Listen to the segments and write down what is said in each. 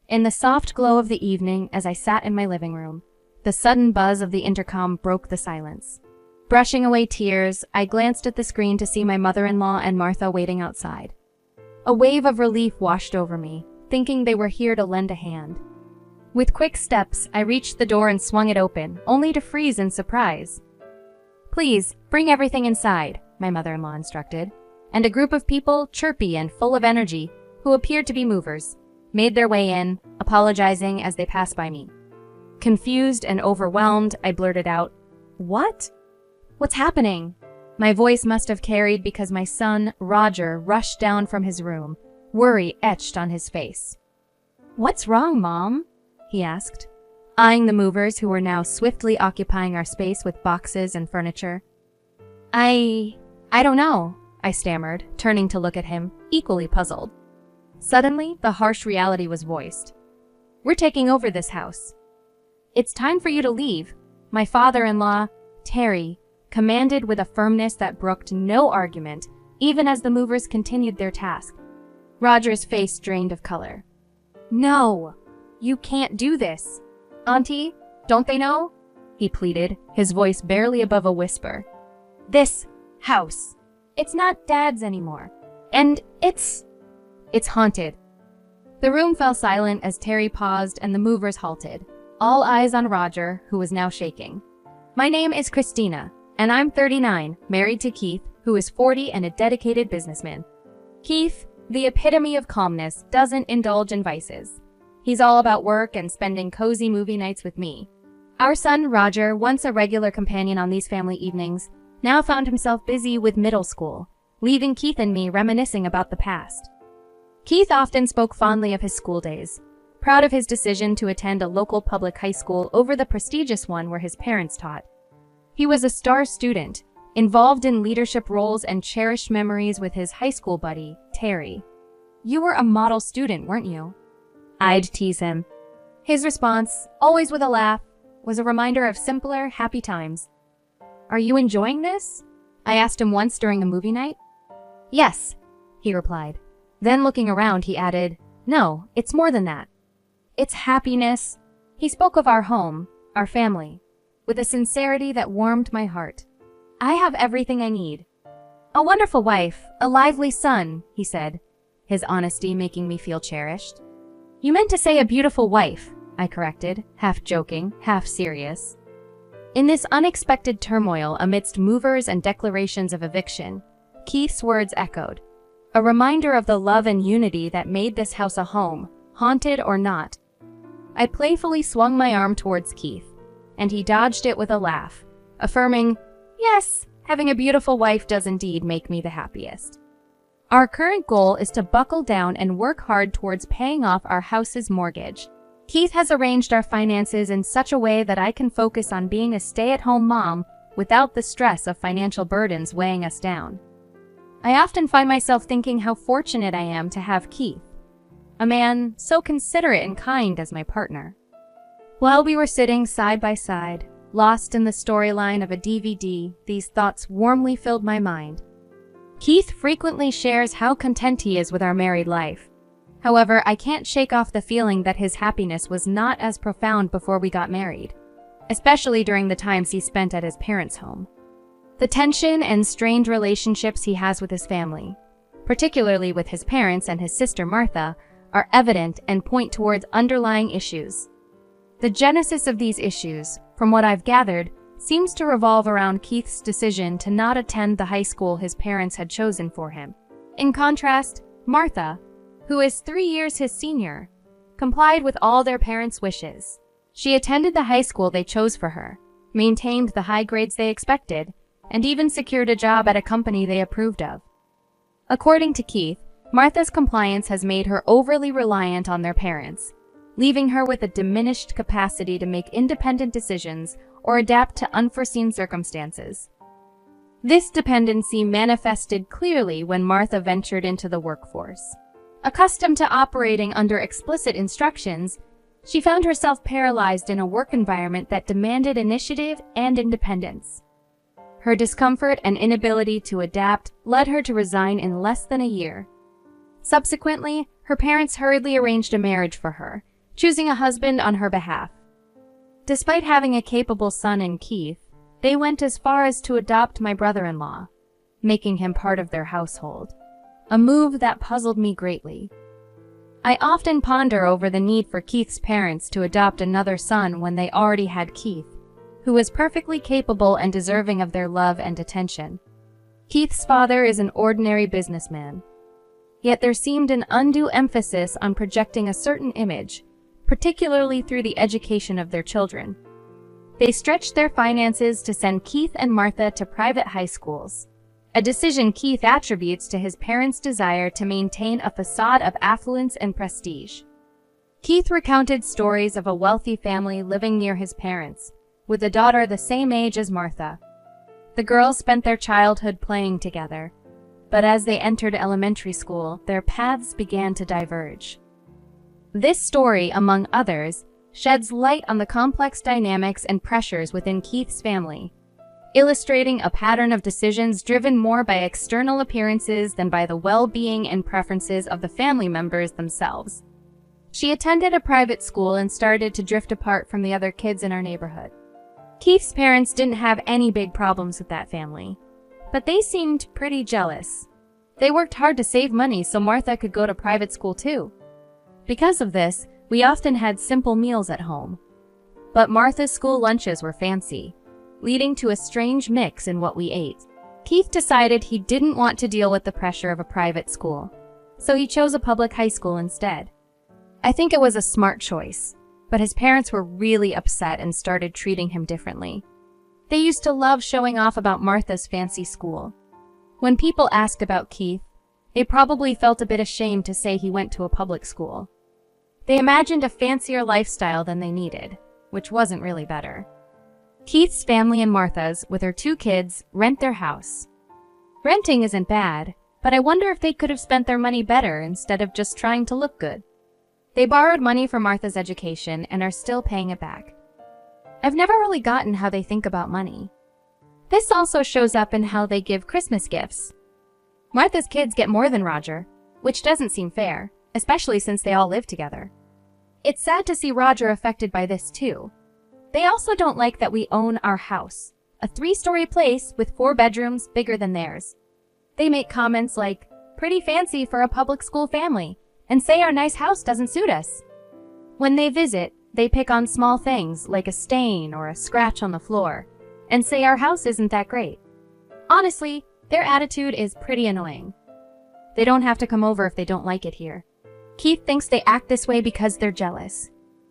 In the soft glow of the evening, as I sat in my living room, the sudden buzz of the intercom broke the silence. Brushing away tears, I glanced at the screen to see my mother-in-law and Martha waiting outside. A wave of relief washed over me, thinking they were here to lend a hand. With quick steps, I reached the door and swung it open, only to freeze in surprise. "Please, bring everything inside," my mother-in-law instructed, and a group of people, chirpy and full of energy, who appeared to be movers, made their way in, apologizing as they passed by me. Confused and overwhelmed, I blurted out, "What? What's happening?" My voice must have carried because my son, Roger, rushed down from his room, worry etched on his face. "What's wrong, Mom?" he asked, eyeing the movers who were now swiftly occupying our space with boxes and furniture. I don't know," I stammered, turning to look at him, equally puzzled. Suddenly, the harsh reality was voiced. "We're taking over this house. It's time for you to leave," my father-in-law, Terry, commanded with a firmness that brooked no argument, even as the movers continued their task. Roger's face drained of color. "No, you can't do this. Auntie, don't they know?" he pleaded, his voice barely above a whisper. "This house, it's not Dad's anymore, and it's haunted." The room fell silent as Terry paused and the movers halted, all eyes on Roger, who was now shaking. "My name is Christina, and I'm 39, married to Keith, who is 40 and a dedicated businessman. Keith, the epitome of calmness, doesn't indulge in vices. He's all about work and spending cozy movie nights with me. Our son, Roger, once a regular companion on these family evenings, now found himself busy with middle school, leaving Keith and me reminiscing about the past. Keith often spoke fondly of his school days, proud of his decision to attend a local public high school over the prestigious one where his parents taught. He was a star student, involved in leadership roles and cherished memories with his high school buddy, Terry. "You were a model student, weren't you?" I'd tease him. His response, always with a laugh, was a reminder of simpler, happy times. "Are you enjoying this?" I asked him once during a movie night. "Yes," he replied. Then looking around, he added, "No, it's more than that. It's happiness." He spoke of our home, our family, with a sincerity that warmed my heart. "I have everything I need. A wonderful wife, a lively son," he said, his honesty making me feel cherished. "You meant to say a beautiful wife," I corrected, half joking, half serious. In this unexpected turmoil amidst movers and declarations of eviction, Keith's words echoed, a reminder of the love and unity that made this house a home, haunted or not. I playfully swung my arm towards Keith, and he dodged it with a laugh, affirming, "Yes, having a beautiful wife does indeed make me the happiest." Our current goal is to buckle down and work hard towards paying off our house's mortgage. Keith has arranged our finances in such a way that I can focus on being a stay-at-home mom without the stress of financial burdens weighing us down. I often find myself thinking how fortunate I am to have Keith, a man so considerate and kind as my partner. While we were sitting side by side, lost in the storyline of a DVD, these thoughts warmly filled my mind. Keith frequently shares how content he is with our married life. However, I can't shake off the feeling that his happiness was not as profound before we got married, especially during the times he spent at his parents' home. The tension and strained relationships he has with his family, particularly with his parents and his sister Martha, are evident and point towards underlying issues. The genesis of these issues, from what I've gathered, seems to revolve around Keith's decision to not attend the high school his parents had chosen for him. In contrast, Martha, who is 3 years his senior, complied with all their parents' wishes. She attended the high school they chose for her, maintained the high grades they expected, and even secured a job at a company they approved of. According to Keith, Martha's compliance has made her overly reliant on their parents, leaving her with a diminished capacity to make independent decisions or adapt to unforeseen circumstances. This dependency manifested clearly when Martha ventured into the workforce. Accustomed to operating under explicit instructions, she found herself paralyzed in a work environment that demanded initiative and independence. Her discomfort and inability to adapt led her to resign in less than a year. Subsequently, her parents hurriedly arranged a marriage for her, choosing a husband on her behalf. Despite having a capable son in Keith, they went as far as to adopt my brother-in-law, making him part of their household, a move that puzzled me greatly. I often ponder over the need for Keith's parents to adopt another son when they already had Keith, who was perfectly capable and deserving of their love and attention. Keith's father is an ordinary businessman, yet there seemed an undue emphasis on projecting a certain image, particularly through the education of their children. They stretched their finances to send Keith and Martha to private high schools, a decision Keith attributes to his parents' desire to maintain a facade of affluence and prestige. Keith recounted stories of a wealthy family living near his parents, with a daughter the same age as Martha. The girls spent their childhood playing together, but as they entered elementary school, their paths began to diverge. This story, among others, sheds light on the complex dynamics and pressures within Keith's family, illustrating a pattern of decisions driven more by external appearances than by the well-being and preferences of the family members themselves. She attended a private school and started to drift apart from the other kids in our neighborhood. Keith's parents didn't have any big problems with that family, but they seemed pretty jealous. They worked hard to save money so Martha could go to private school too. Because of this, we often had simple meals at home. But Martha's school lunches were fancy, leading to a strange mix in what we ate. Keith decided he didn't want to deal with the pressure of a private school, so he chose a public high school instead. I think it was a smart choice, but his parents were really upset and started treating him differently. They used to love showing off about Martha's fancy school. When people asked about Keith, they probably felt a bit ashamed to say he went to a public school. They imagined a fancier lifestyle than they needed, which wasn't really better. Keith's family and Martha's, with her 2 kids, rent their house. Renting isn't bad, but I wonder if they could have spent their money better instead of just trying to look good. They borrowed money for Martha's education and are still paying it back. I've never really gotten how they think about money. This also shows up in how they give Christmas gifts. Martha's kids get more than Roger, which doesn't seem fair, especially since they all live together. It's sad to see Roger affected by this too. They also don't like that we own our house, a 3-story place with 4 bedrooms bigger than theirs. They make comments like, "Pretty fancy for a public school family," and say our nice house doesn't suit us. When they visit, they pick on small things like a stain or a scratch on the floor, and say our house isn't that great. Honestly, their attitude is pretty annoying. They don't have to come over if they don't like it here. Keith thinks they act this way because they're jealous.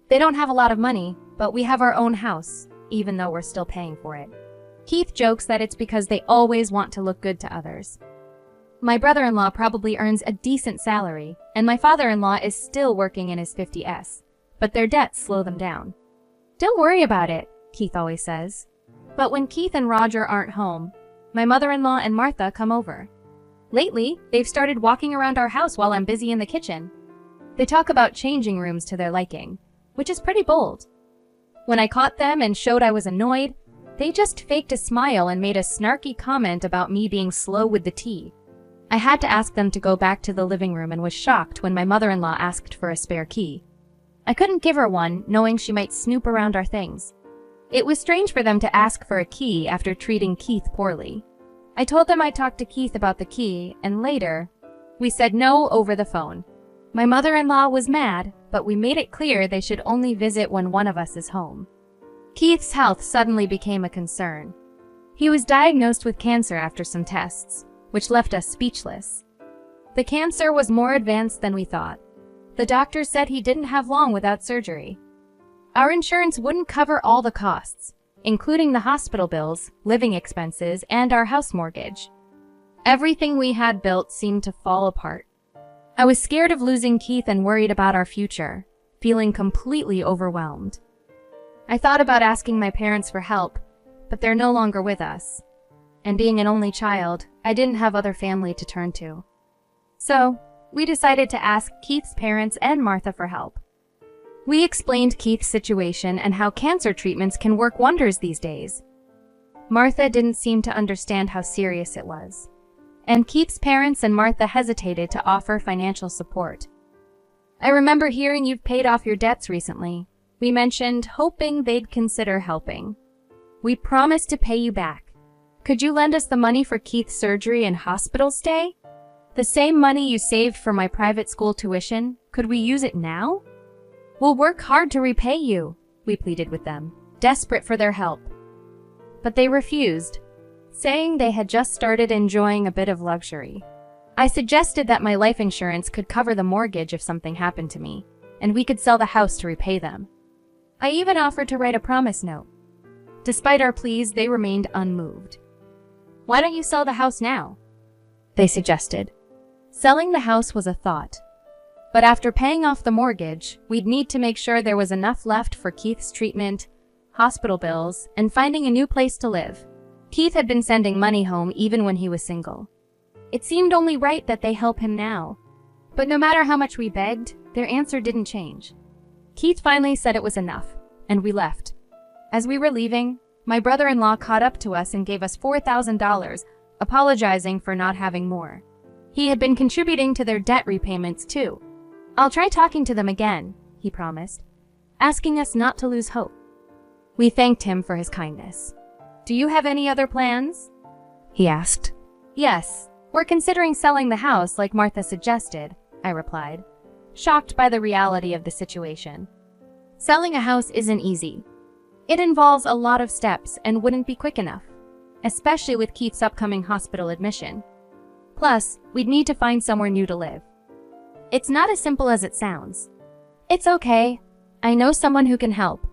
They don't have a lot of money, but we have our own house, even though we're still paying for it. Keith jokes that it's because they always want to look good to others. My brother-in-law probably earns a decent salary, and my father-in-law is still working in his 50s, but their debts slow them down. "Don't worry about it," Keith always says. But when Keith and Roger aren't home, my mother-in-law and Martha come over. Lately, they've started walking around our house while I'm busy in the kitchen. They talk about changing rooms to their liking, which is pretty bold. When I caught them and showed I was annoyed, they just faked a smile and made a snarky comment about me being slow with the tea. I had to ask them to go back to the living room and was shocked when my mother-in-law asked for a spare key. I couldn't give her one, knowing she might snoop around our things. It was strange for them to ask for a key after treating Keith poorly. I told them I'd talk to Keith about the key, and later, we said no over the phone. My mother-in-law was mad, but we made it clear they should only visit when one of us is home. Keith's health suddenly became a concern. He was diagnosed with cancer after some tests, which left us speechless. The cancer was more advanced than we thought. The doctor said he didn't have long without surgery. Our insurance wouldn't cover all the costs, including the hospital bills, living expenses, and our house mortgage. Everything we had built seemed to fall apart. I was scared of losing Keith and worried about our future, feeling completely overwhelmed. I thought about asking my parents for help, but they're no longer with us. And being an only child, I didn't have other family to turn to. So, we decided to ask Keith's parents and Martha for help. We explained Keith's situation and how cancer treatments can work wonders these days. Martha didn't seem to understand how serious it was, and Keith's parents and Martha hesitated to offer financial support. I remember hearing you've paid off your debts recently. We mentioned hoping they'd consider helping. We promised to pay you back. Could you lend us the money for Keith's surgery and hospital stay? The same money you saved for my private school tuition, could we use it now? We'll work hard to repay you, we pleaded with them, desperate for their help. But they refused, saying they had just started enjoying a bit of luxury. I suggested that my life insurance could cover the mortgage if something happened to me, and we could sell the house to repay them. I even offered to write a promise note. Despite our pleas, they remained unmoved. Why don't you sell the house now? They suggested. Selling the house was a thought. But after paying off the mortgage, we'd need to make sure there was enough left for Keith's treatment, hospital bills, and finding a new place to live. Keith had been sending money home even when he was single. It seemed only right that they help him now. But no matter how much we begged, their answer didn't change. Keith finally said it was enough, and we left. As we were leaving, my brother-in-law caught up to us and gave us $4,000, apologizing for not having more. He had been contributing to their debt repayments too. I'll try talking to them again, he promised, asking us not to lose hope. We thanked him for his kindness. Do you have any other plans? He asked. Yes, we're considering selling the house like Martha suggested, I replied, shocked by the reality of the situation. Selling a house isn't easy. It involves a lot of steps and wouldn't be quick enough, especially with Keith's upcoming hospital admission. Plus, we'd need to find somewhere new to live. It's not as simple as it sounds. It's okay. I know someone who can help,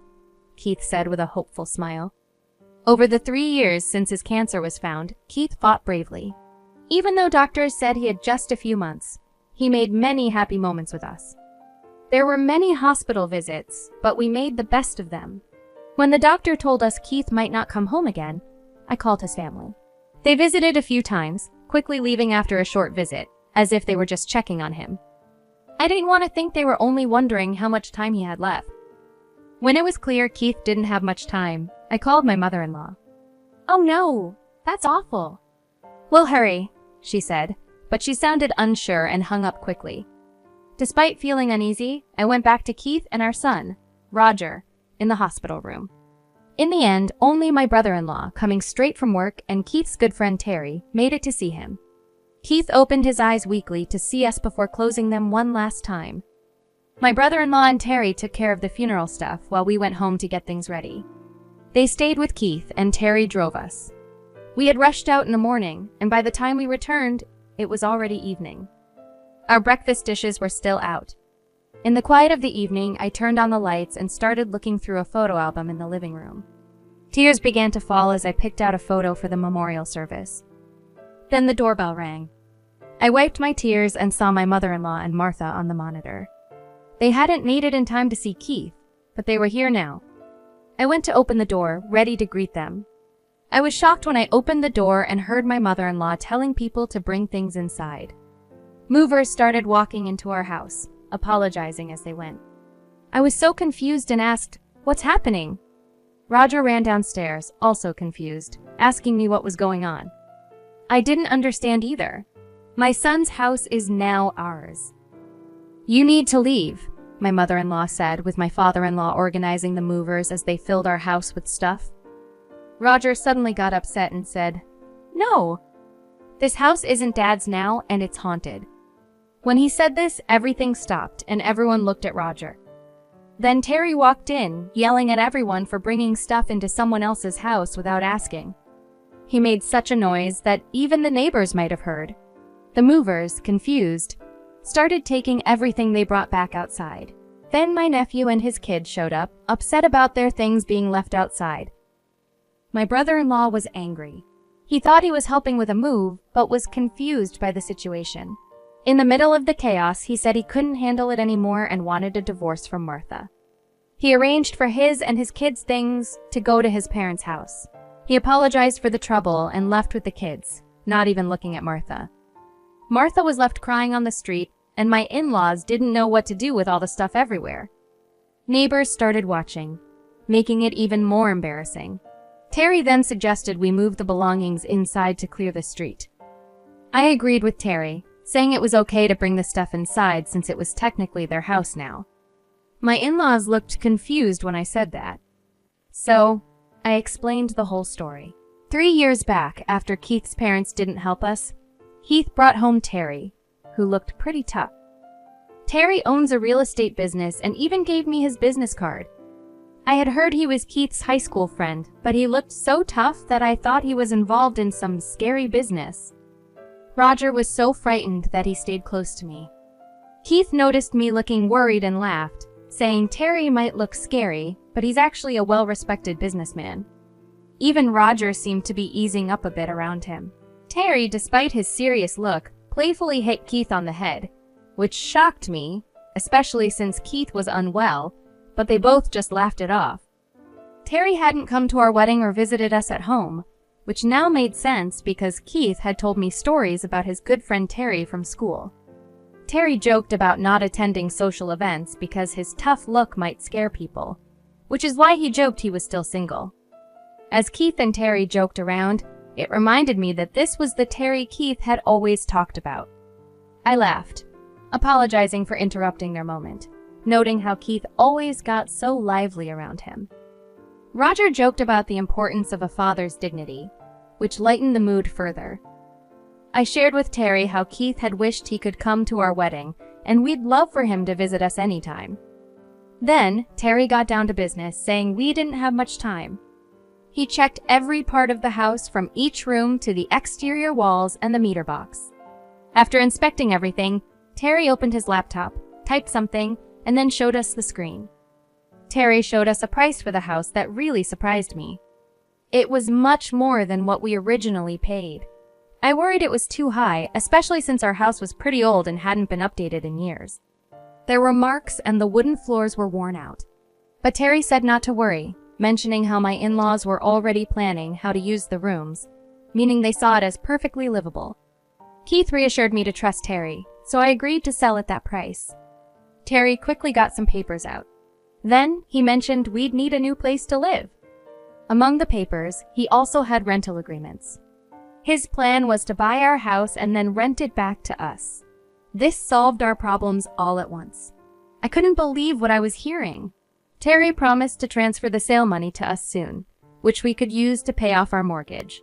Keith said with a hopeful smile. Over the 3 years since his cancer was found, Keith fought bravely. Even though doctors said he had just a few months, he made many happy moments with us. There were many hospital visits, but we made the best of them. When the doctor told us Keith might not come home again, I called his family. They visited a few times, quickly leaving after a short visit, as if they were just checking on him. I didn't want to think they were only wondering how much time he had left. When it was clear Keith didn't have much time, I called my mother-in-law. Oh no, that's awful. We'll hurry, she said, but she sounded unsure and hung up quickly. Despite feeling uneasy, I went back to Keith and our son, Roger, in the hospital room. In the end, only my brother-in-law, coming straight from work, and Keith's good friend Terry, made it to see him. Keith opened his eyes weakly to see us before closing them one last time. My brother-in-law and Terry took care of the funeral stuff while we went home to get things ready. They stayed with Keith and Terry drove us. We had rushed out in the morning, and by the time we returned, it was already evening. Our breakfast dishes were still out. In the quiet of the evening, I turned on the lights and started looking through a photo album in the living room. Tears began to fall as I picked out a photo for the memorial service. Then the doorbell rang. I wiped my tears and saw my mother-in-law and Martha on the monitor. They hadn't made it in time to see Keith, but they were here now. I went to open the door, ready to greet them. I was shocked when I opened the door and heard my mother-in-law telling people to bring things inside. Movers started walking into our house, apologizing as they went. I was so confused and asked, "What's happening?" Roger ran downstairs, also confused, asking me what was going on. I didn't understand either. My son's house is now ours. You need to leave, my mother-in-law said, with my father-in-law organizing the movers as they filled our house with stuff. Roger suddenly got upset and said, "No, this house isn't Dad's now, and it's haunted." When he said this, everything stopped and everyone looked at Roger. Then Terry walked in, yelling at everyone for bringing stuff into someone else's house without asking. He made such a noise that even the neighbors might have heard. The movers, confused, started taking everything they brought back outside. Then my nephew and his kids showed up, upset about their things being left outside. My brother-in-law was angry. He thought he was helping with a move, but was confused by the situation. In the middle of the chaos, he said he couldn't handle it anymore and wanted a divorce from Martha. He arranged for his and his kids' things to go to his parents' house. He apologized for the trouble and left with the kids, not even looking at Martha. Martha was left crying on the street, and my in-laws didn't know what to do with all the stuff everywhere. Neighbors started watching, making it even more embarrassing. Terry then suggested we move the belongings inside to clear the street. I agreed with Terry, saying it was okay to bring the stuff inside since it was technically their house now. My in-laws looked confused when I said that. So, I explained the whole story. 3 years back, after Keith's parents didn't help us, Keith brought home Terry, who looked pretty tough. Terry owns a real estate business and even gave me his business card. I had heard he was Keith's high school friend, but he looked so tough that I thought he was involved in some scary business. Roger was so frightened that he stayed close to me. Keith noticed me looking worried and laughed, saying Terry might look scary, but he's actually a well-respected businessman. Even Roger seemed to be easing up a bit around him. Terry, despite his serious look, playfully hit Keith on the head, which shocked me, especially since Keith was unwell, but they both just laughed it off. Terry hadn't come to our wedding or visited us at home, which now made sense because Keith had told me stories about his good friend Terry from school. Terry joked about not attending social events because his tough look might scare people, which is why he joked he was still single. As Keith and Terry joked around, it reminded me that this was the Terry Keith had always talked about. I laughed, apologizing for interrupting their moment, noting how Keith always got so lively around him. Roger joked about the importance of a father's dignity, which lightened the mood further. I shared with Terry how Keith had wished he could come to our wedding, and we'd love for him to visit us anytime. Then, Terry got down to business, saying we didn't have much time. He checked every part of the house from each room to the exterior walls and the meter box. After inspecting everything, Terry opened his laptop, typed something, and then showed us the screen. Terry showed us a price for the house that really surprised me. It was much more than what we originally paid. I worried it was too high, especially since our house was pretty old and hadn't been updated in years. There were marks and the wooden floors were worn out. But Terry said not to worry, mentioning how my in-laws were already planning how to use the rooms, meaning they saw it as perfectly livable. Keith reassured me to trust Terry, so I agreed to sell at that price. Terry quickly got some papers out. Then, he mentioned we'd need a new place to live. Among the papers, he also had rental agreements. His plan was to buy our house and then rent it back to us. This solved our problems all at once. I couldn't believe what I was hearing. Terry promised to transfer the sale money to us soon, which we could use to pay off our mortgage.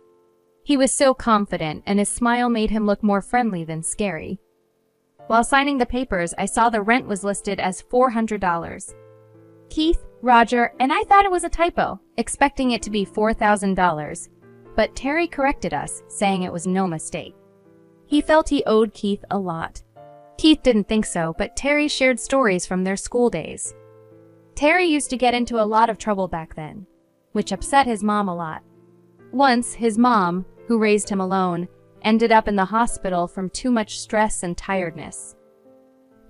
He was so confident, and his smile made him look more friendly than scary. While signing the papers, I saw the rent was listed as $400. Keith, Roger, and I thought it was a typo, expecting it to be $4,000. But Terry corrected us, saying it was no mistake. He felt he owed Keith a lot. Keith didn't think so, but Terry shared stories from their school days. Terry used to get into a lot of trouble back then, which upset his mom a lot. Once, his mom, who raised him alone, ended up in the hospital from too much stress and tiredness.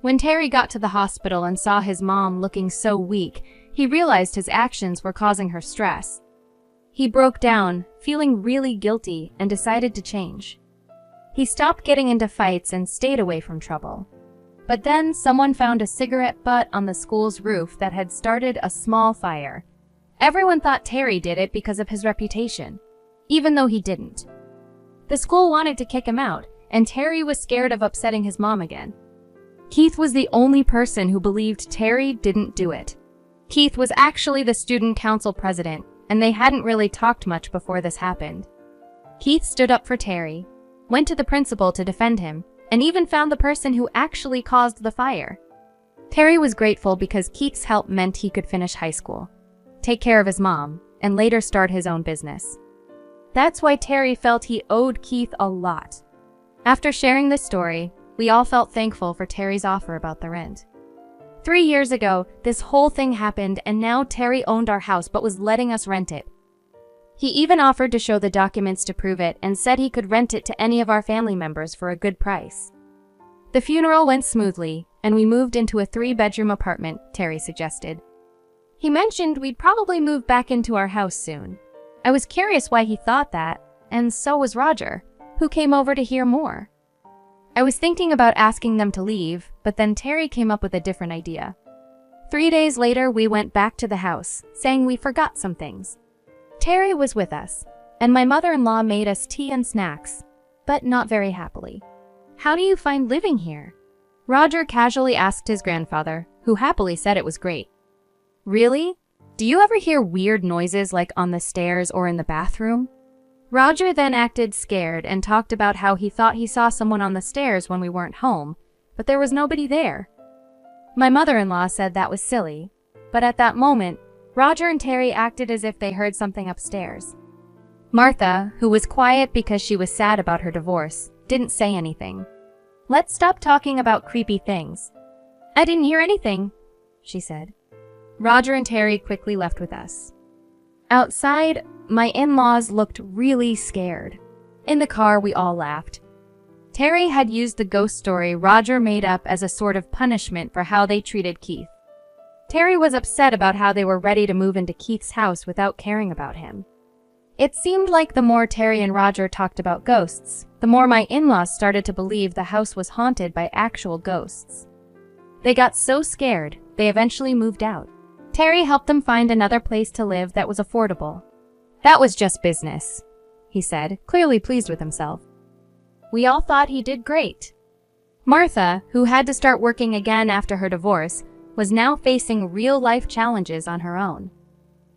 When Terry got to the hospital and saw his mom looking so weak, he realized his actions were causing her stress. He broke down, feeling really guilty, and decided to change. He stopped getting into fights and stayed away from trouble. But then someone found a cigarette butt on the school's roof that had started a small fire. Everyone thought Terry did it because of his reputation, even though he didn't. The school wanted to kick him out, and Terry was scared of upsetting his mom again. Keith was the only person who believed Terry didn't do it. Keith was actually the student council president, and they hadn't really talked much before this happened. Keith stood up for Terry, went to the principal to defend him, and even found the person who actually caused the fire. Terry was grateful because Keith's help meant he could finish high school, take care of his mom, and later start his own business. That's why Terry felt he owed Keith a lot. After sharing this story, we all felt thankful for Terry's offer about the rent. 3 years ago, this whole thing happened, and now Terry owned our house but was letting us rent it. He even offered to show the documents to prove it and said he could rent it to any of our family members for a good price. The funeral went smoothly, and we moved into a 3-bedroom apartment, Terry suggested. He mentioned we'd probably move back into our house soon. I was curious why he thought that, and so was Roger, who came over to hear more. I was thinking about asking them to leave, but then Terry came up with a different idea. 3 days later, we went back to the house, saying we forgot some things. Terry was with us, and my mother-in-law made us tea and snacks, but not very happily. How do you find living here? Roger casually asked his grandfather, who happily said it was great. Really? Do you ever hear weird noises like on the stairs or in the bathroom? Roger then acted scared and talked about how he thought he saw someone on the stairs when we weren't home, but there was nobody there. My mother-in-law said that was silly, but at that moment, Roger and Terry acted as if they heard something upstairs. Martha, who was quiet because she was sad about her divorce, didn't say anything. Let's stop talking about creepy things. I didn't hear anything, she said. Roger and Terry quickly left with us. Outside, my in-laws looked really scared. In the car, we all laughed. Terry had used the ghost story Roger made up as a sort of punishment for how they treated Keith. Terry was upset about how they were ready to move into Keith's house without caring about him. It seemed like the more Terry and Roger talked about ghosts, the more my in-laws started to believe the house was haunted by actual ghosts. They got so scared, they eventually moved out. Terry helped them find another place to live that was affordable. That was just business, he said, clearly pleased with himself. We all thought he did great. Martha, who had to start working again after her divorce, was now facing real-life challenges on her own.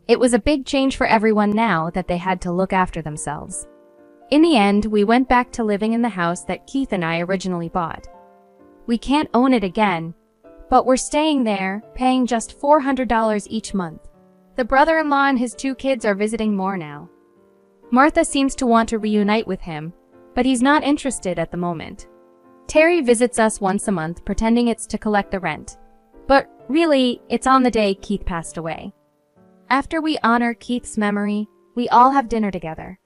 It was a big change for everyone now that they had to look after themselves. In the end, we went back to living in the house that Keith and I originally bought. We can't own it again, but we're staying there, paying just $400 each month. The brother-in-law and his 2 kids are visiting more now. Martha seems to want to reunite with him, but he's not interested at the moment. Terry visits us once a month, pretending it's to collect the rent. But really, it's on the day Keith passed away. After we honor Keith's memory, we all have dinner together.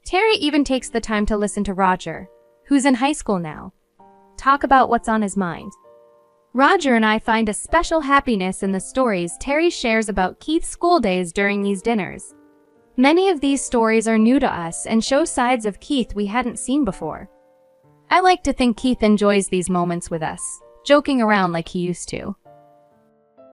Terry even takes the time to listen to Roger, who's in high school now, talk about what's on his mind. Roger and I find a special happiness in the stories Terry shares about Keith's school days during these dinners. Many of these stories are new to us and show sides of Keith we hadn't seen before. I like to think Keith enjoys these moments with us, joking around like he used to.